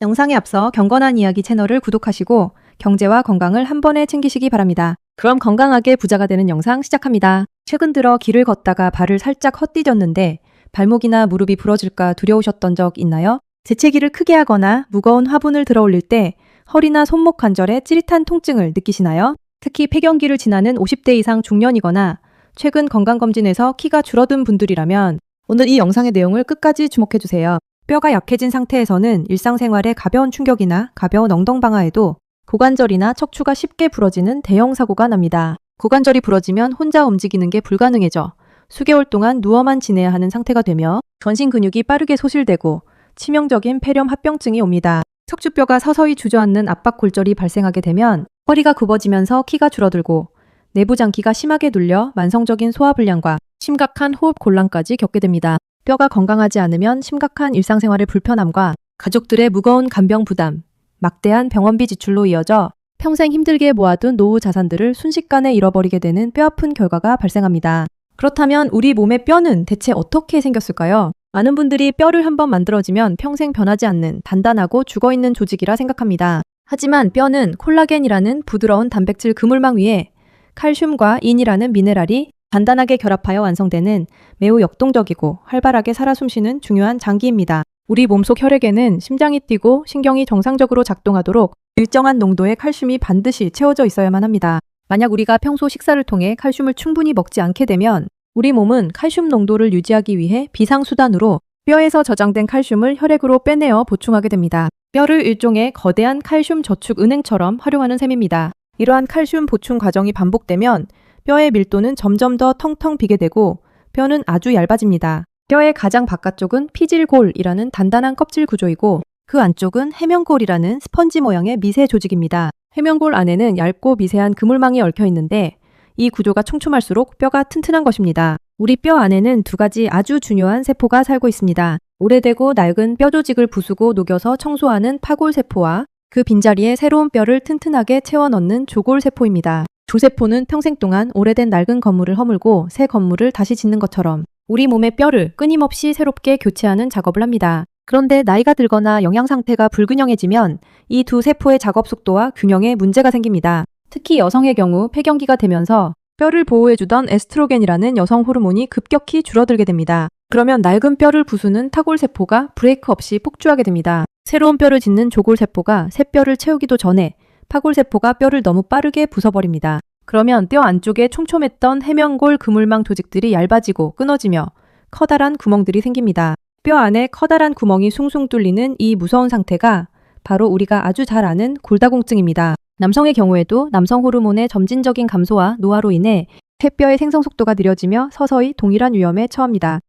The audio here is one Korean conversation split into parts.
영상에 앞서 경건한 이야기 채널을 구독하시고 경제와 건강을 한 번에 챙기시기 바랍니다. 그럼 건강하게 부자가 되는 영상 시작합니다. 최근 들어 길을 걷다가 발을 살짝 헛디뎠는데 발목이나 무릎이 부러질까 두려우셨던 적 있나요? 재채기를 크게 하거나 무거운 화분을 들어 올릴 때 허리나 손목 관절에 찌릿한 통증을 느끼시나요? 특히 폐경기를 지나는 50대 이상 중년이거나 최근 건강검진에서 키가 줄어든 분들이라면 오늘 이 영상의 내용을 끝까지 주목해주세요. 뼈가 약해진 상태에서는 일상생활에 가벼운 충격이나 가벼운 엉덩방아에도 고관절이나 척추가 쉽게 부러지는 대형 사고가 납니다. 고관절이 부러지면 혼자 움직이는 게 불가능해져 수개월 동안 누워만 지내야 하는 상태가 되며 전신 근육이 빠르게 소실되고 치명적인 폐렴 합병증이 옵니다. 척추뼈가 서서히 주저앉는 압박 골절이 발생하게 되면 허리가 굽어지면서 키가 줄어들고 내부 장기가 심하게 눌려 만성적인 소화불량과 심각한 호흡 곤란까지 겪게 됩니다. 뼈가 건강하지 않으면 심각한 일상생활의 불편함과 가족들의 무거운 간병 부담, 막대한 병원비 지출로 이어져 평생 힘들게 모아둔 노후 자산들을 순식간에 잃어버리게 되는 뼈아픈 결과가 발생합니다. 그렇다면 우리 몸의 뼈는 대체 어떻게 생겼을까요? 많은 분들이 뼈를 한번 만들어지면 평생 변하지 않는 단단하고 죽어있는 조직이라 생각합니다. 하지만 뼈는 콜라겐이라는 부드러운 단백질 그물망 위에 칼슘과 인이라는 미네랄이 단단하게 결합하여 완성되는 매우 역동적이고 활발하게 살아 숨쉬는 중요한 장기입니다. 우리 몸속 혈액에는 심장이 뛰고 신경이 정상적으로 작동하도록 일정한 농도의 칼슘이 반드시 채워져 있어야만 합니다. 만약 우리가 평소 식사를 통해 칼슘을 충분히 먹지 않게 되면 우리 몸은 칼슘 농도를 유지하기 위해 비상수단으로 뼈에서 저장된 칼슘을 혈액으로 빼내어 보충하게 됩니다. 뼈를 일종의 거대한 칼슘 저축 은행처럼 활용하는 셈입니다. 이러한 칼슘 보충 과정이 반복되면 뼈의 밀도는 점점 더 텅텅 비게 되고 뼈는 아주 얇아집니다. 뼈의 가장 바깥쪽은 피질골이라는 단단한 껍질 구조이고 그 안쪽은 해면골이라는 스펀지 모양의 미세 조직입니다. 해면골 안에는 얇고 미세한 그물망이 얽혀 있는데 이 구조가 촘촘할수록 뼈가 튼튼한 것입니다. 우리 뼈 안에는 두 가지 아주 중요한 세포가 살고 있습니다. 오래되고 낡은 뼈 조직을 부수고 녹여서 청소하는 파골세포와 그 빈자리에 새로운 뼈를 튼튼하게 채워 넣는 조골세포입니다. 조세포는 평생 동안 오래된 낡은 건물을 허물고 새 건물을 다시 짓는 것처럼 우리 몸의 뼈를 끊임없이 새롭게 교체하는 작업을 합니다. 그런데 나이가 들거나 영양 상태가 불균형해지면 이 두 세포의 작업 속도와 균형에 문제가 생깁니다. 특히 여성의 경우 폐경기가 되면서 뼈를 보호해주던 에스트로겐이라는 여성 호르몬이 급격히 줄어들게 됩니다. 그러면 낡은 뼈를 부수는 타골세포가 브레이크 없이 폭주하게 됩니다. 새로운 뼈를 짓는 조골세포가 새 뼈를 채우기도 전에 파골세포가 뼈를 너무 빠르게 부숴버립니다. 그러면 뼈 안쪽에 촘촘했던 해면골 그물망 조직들이 얇아지고 끊어지며 커다란 구멍들이 생깁니다. 뼈 안에 커다란 구멍이 숭숭 뚫리는 이 무서운 상태가 바로 우리가 아주 잘 아는 골다공증입니다. 남성의 경우에도 남성 호르몬의 점진적인 감소와 노화로 인해 폐뼈의 생성 속도가 느려지며 서서히 동일한 위험에 처합니다.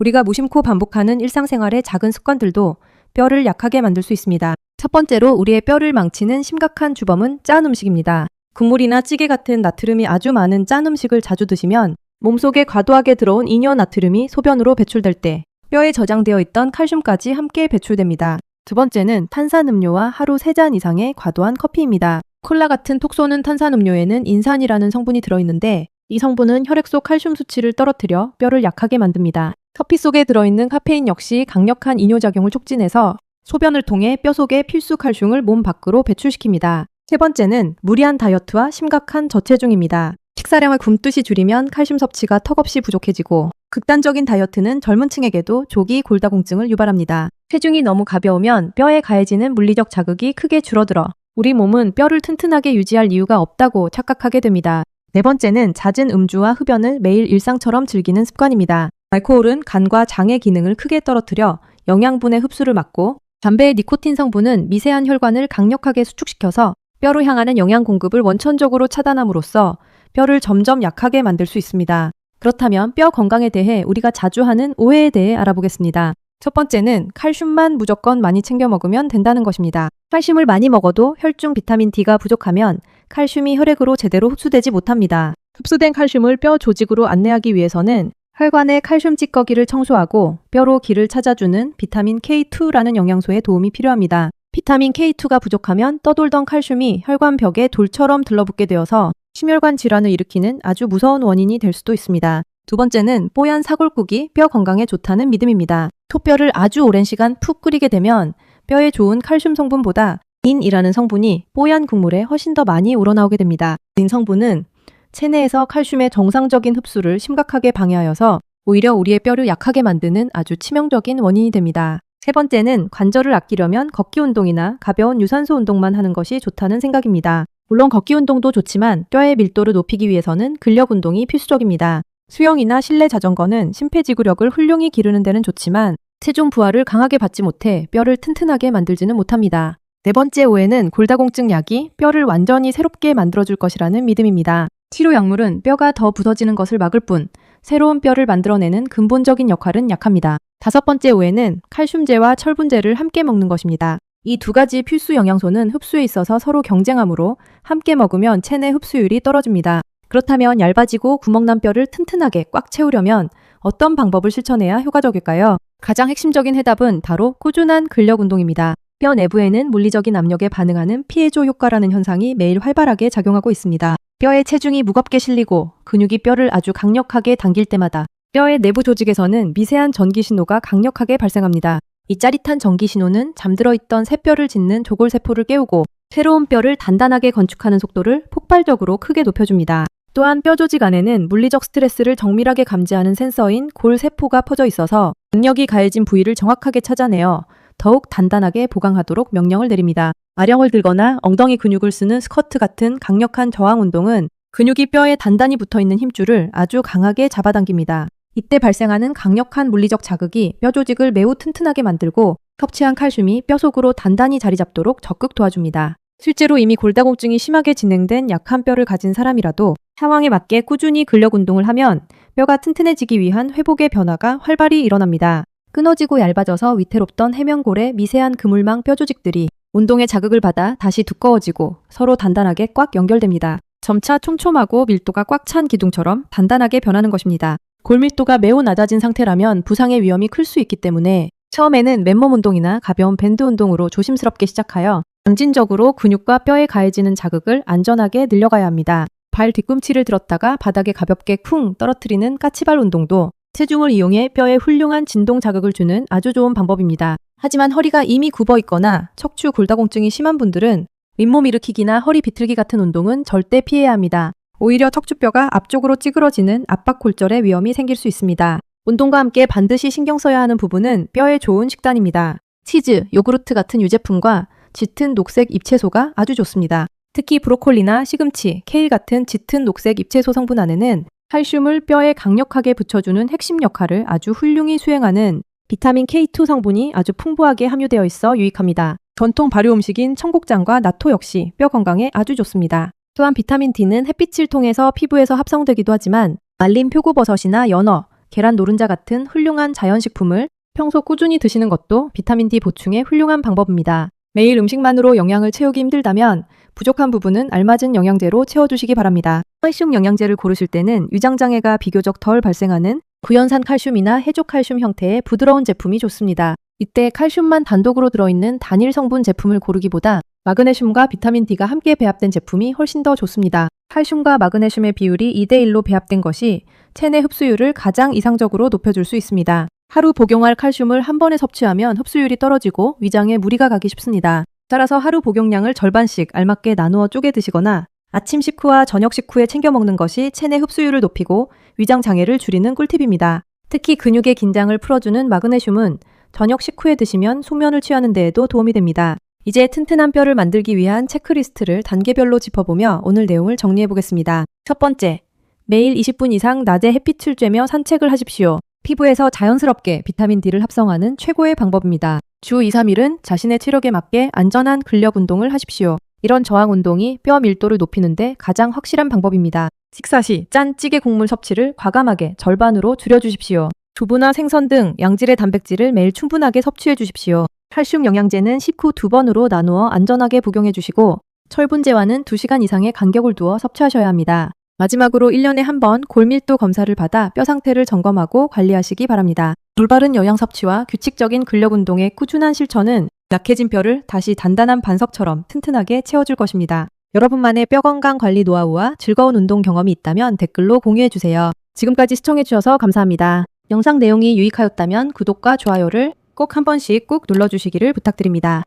우리가 무심코 반복하는 일상생활의 작은 습관들도 뼈를 약하게 만들 수 있습니다. 첫 번째로 우리의 뼈를 망치는 심각한 주범은 짠 음식입니다. 국물이나 찌개 같은 나트륨이 아주 많은 짠 음식을 자주 드시면 몸속에 과도하게 들어온 이뇨 나트륨이 소변으로 배출될 때 뼈에 저장되어 있던 칼슘까지 함께 배출됩니다. 두 번째는 탄산음료와 하루 3잔 이상의 과도한 커피입니다. 콜라 같은 톡 쏘는 탄산음료에는 인산이라는 성분이 들어있는데 이 성분은 혈액 속 칼슘 수치를 떨어뜨려 뼈를 약하게 만듭니다. 커피 속에 들어있는 카페인 역시 강력한 이뇨작용을 촉진해서 소변을 통해 뼈 속의 필수 칼슘을 몸 밖으로 배출시킵니다. 세 번째는 무리한 다이어트와 심각한 저체중입니다. 식사량을 굶듯이 줄이면 칼슘 섭취가 턱없이 부족해지고 극단적인 다이어트는 젊은 층에게도 조기 골다공증을 유발합니다. 체중이 너무 가벼우면 뼈에 가해지는 물리적 자극이 크게 줄어들어 우리 몸은 뼈를 튼튼하게 유지할 이유가 없다고 착각하게 됩니다. 네 번째는 잦은 음주와 흡연을 매일 일상처럼 즐기는 습관입니다. 알코올은 간과 장의 기능을 크게 떨어뜨려 영양분의 흡수를 막고 담배의 니코틴 성분은 미세한 혈관을 강력하게 수축시켜서 뼈로 향하는 영양 공급을 원천적으로 차단함으로써 뼈를 점점 약하게 만들 수 있습니다. 그렇다면 뼈 건강에 대해 우리가 자주 하는 오해에 대해 알아보겠습니다. 첫 번째는 칼슘만 무조건 많이 챙겨 먹으면 된다는 것입니다. 칼슘을 많이 먹어도 혈중 비타민 D가 부족하면 칼슘이 혈액으로 제대로 흡수되지 못합니다. 흡수된 칼슘을 뼈 조직으로 안내하기 위해서는 혈관의 칼슘 찌꺼기를 청소하고 뼈로 기를 찾아주는 비타민 K2라는 영양소의 도움이 필요합니다. 비타민 K2가 부족하면 떠돌던 칼슘이 혈관 벽에 돌처럼 들러붙게 되어서 심혈관 질환을 일으키는 아주 무서운 원인이 될 수도 있습니다. 두 번째는 뽀얀 사골국이 뼈 건강에 좋다는 믿음입니다. 토뼈를 아주 오랜 시간 푹 끓이게 되면 뼈에 좋은 칼슘 성분보다 린이라는 성분이 뽀얀 국물에 훨씬 더 많이 우러나오게 됩니다. 린 성분은 체내에서 칼슘의 정상적인 흡수를 심각하게 방해하여서 오히려 우리의 뼈를 약하게 만드는 아주 치명적인 원인이 됩니다. 세 번째는 관절을 아끼려면 걷기 운동이나 가벼운 유산소 운동만 하는 것이 좋다는 생각입니다. 물론 걷기 운동도 좋지만 뼈의 밀도를 높이기 위해서는 근력 운동이 필수적입니다. 수영이나 실내 자전거는 심폐지구력을 훌륭히 기르는 데는 좋지만 체중 부하를 강하게 받지 못해 뼈를 튼튼하게 만들지는 못합니다. 네 번째 오해는 골다공증 약이 뼈를 완전히 새롭게 만들어줄 것이라는 믿음입니다. 치료 약물은 뼈가 더 부서지는 것을 막을 뿐 새로운 뼈를 만들어내는 근본적인 역할은 약합니다. 다섯 번째 오해는 칼슘제와 철분제를 함께 먹는 것입니다. 이 두 가지 필수 영양소는 흡수에 있어서 서로 경쟁하므로 함께 먹으면 체내 흡수율이 떨어집니다. 그렇다면 얇아지고 구멍난 뼈를 튼튼하게 꽉 채우려면 어떤 방법을 실천해야 효과적일까요? 가장 핵심적인 해답은 바로 꾸준한 근력 운동입니다. 뼈 내부에는 물리적인 압력에 반응하는 피에조 효과라는 현상이 매일 활발하게 작용하고 있습니다. 뼈에 체중이 무겁게 실리고 근육이 뼈를 아주 강력하게 당길 때마다 뼈의 내부 조직에서는 미세한 전기 신호가 강력하게 발생합니다. 이 짜릿한 전기 신호는 잠들어 있던 새 뼈를 짓는 조골세포를 깨우고 새로운 뼈를 단단하게 건축하는 속도를 폭발적으로 크게 높여줍니다. 또한 뼈 조직 안에는 물리적 스트레스를 정밀하게 감지하는 센서인 골세포가 퍼져 있어서 능력이 가해진 부위를 정확하게 찾아내어 더욱 단단하게 보강하도록 명령을 내립니다. 아령을 들거나 엉덩이 근육을 쓰는 스쿼트 같은 강력한 저항 운동은 근육이 뼈에 단단히 붙어있는 힘줄을 아주 강하게 잡아당깁니다. 이때 발생하는 강력한 물리적 자극이 뼈 조직을 매우 튼튼하게 만들고 섭취한 칼슘이 뼈 속으로 단단히 자리 잡도록 적극 도와줍니다. 실제로 이미 골다공증이 심하게 진행된 약한 뼈를 가진 사람이라도 상황에 맞게 꾸준히 근력 운동을 하면 뼈가 튼튼해지기 위한 회복의 변화가 활발히 일어납니다. 끊어지고 얇아져서 위태롭던 해면골의 미세한 그물망 뼈 조직들이 운동의 자극을 받아 다시 두꺼워지고 서로 단단하게 꽉 연결됩니다. 점차 촘촘하고 밀도가 꽉 찬 기둥처럼 단단하게 변하는 것입니다. 골밀도가 매우 낮아진 상태라면 부상의 위험이 클 수 있기 때문에 처음에는 맨몸 운동이나 가벼운 밴드 운동으로 조심스럽게 시작하여 점진적으로 근육과 뼈에 가해지는 자극을 안전하게 늘려가야 합니다. 발 뒤꿈치를 들었다가 바닥에 가볍게 쿵 떨어뜨리는 까치발 운동도 체중을 이용해 뼈에 훌륭한 진동 자극을 주는 아주 좋은 방법입니다. 하지만 허리가 이미 굽어 있거나 척추 골다공증이 심한 분들은 윗몸 일으키기나 허리 비틀기 같은 운동은 절대 피해야 합니다. 오히려 척추뼈가 앞쪽으로 찌그러지는 압박 골절의 위험이 생길 수 있습니다. 운동과 함께 반드시 신경 써야 하는 부분은 뼈에 좋은 식단입니다. 치즈, 요구르트 같은 유제품과 짙은 녹색 잎채소가 아주 좋습니다. 특히 브로콜리나 시금치, 케일 같은 짙은 녹색 잎채소 성분 안에는 칼슘을 뼈에 강력하게 붙여주는 핵심 역할을 아주 훌륭히 수행하는 비타민 K2 성분이 아주 풍부하게 함유되어 있어 유익합니다. 전통 발효 음식인 청국장과 나토 역시 뼈 건강에 아주 좋습니다. 또한 비타민 D는 햇빛을 통해서 피부에서 합성되기도 하지만 말린 표고버섯이나 연어, 계란 노른자 같은 훌륭한 자연식품을 평소 꾸준히 드시는 것도 비타민 D 보충의 훌륭한 방법입니다. 매일 음식만으로 영양을 채우기 힘들다면 부족한 부분은 알맞은 영양제로 채워주시기 바랍니다. 칼슘 영양제를 고르실 때는 위장장애가 비교적 덜 발생하는 구연산 칼슘이나 해조 칼슘 형태의 부드러운 제품이 좋습니다. 이때 칼슘만 단독으로 들어있는 단일 성분 제품을 고르기보다 마그네슘과 비타민 D가 함께 배합된 제품이 훨씬 더 좋습니다. 칼슘과 마그네슘의 비율이 2대1로 배합된 것이 체내 흡수율을 가장 이상적으로 높여줄 수 있습니다. 하루 복용할 칼슘을 한 번에 섭취하면 흡수율이 떨어지고 위장에 무리가 가기 쉽습니다. 따라서 하루 복용량을 절반씩 알맞게 나누어 쪼개 드시거나 아침 식후와 저녁 식후에 챙겨 먹는 것이 체내 흡수율을 높이고 위장 장애를 줄이는 꿀팁입니다. 특히 근육의 긴장을 풀어주는 마그네슘은 저녁 식후에 드시면 숙면을 취하는 데에도 도움이 됩니다. 이제 튼튼한 뼈를 만들기 위한 체크리스트를 단계별로 짚어보며 오늘 내용을 정리해보겠습니다. 첫 번째, 매일 20분 이상 낮에 햇빛을 쬐며 산책을 하십시오. 피부에서 자연스럽게 비타민 D를 합성하는 최고의 방법입니다. 주 2, 3일은 자신의 체력에 맞게 안전한 근력 운동을 하십시오. 이런 저항 운동이 뼈 밀도를 높이는데 가장 확실한 방법입니다. 식사 시 짠 찌개 국물 섭취를 과감하게 절반으로 줄여주십시오. 두부나 생선 등 양질의 단백질을 매일 충분하게 섭취해 주십시오. 칼슘 영양제는 식후 2번으로 나누어 안전하게 복용해 주시고 철분제와는 2시간 이상의 간격을 두어 섭취하셔야 합니다. 마지막으로 1년에 한 번 골밀도 검사를 받아 뼈 상태를 점검하고 관리하시기 바랍니다. 올바른 영양 섭취와 규칙적인 근력 운동의 꾸준한 실천은 약해진 뼈를 다시 단단한 반석처럼 튼튼하게 채워줄 것입니다. 여러분만의 뼈 건강 관리 노하우와 즐거운 운동 경험이 있다면 댓글로 공유해주세요. 지금까지 시청해주셔서 감사합니다. 영상 내용이 유익하였다면 구독과 좋아요를 꼭 한 번씩 꾹 눌러주시기를 부탁드립니다.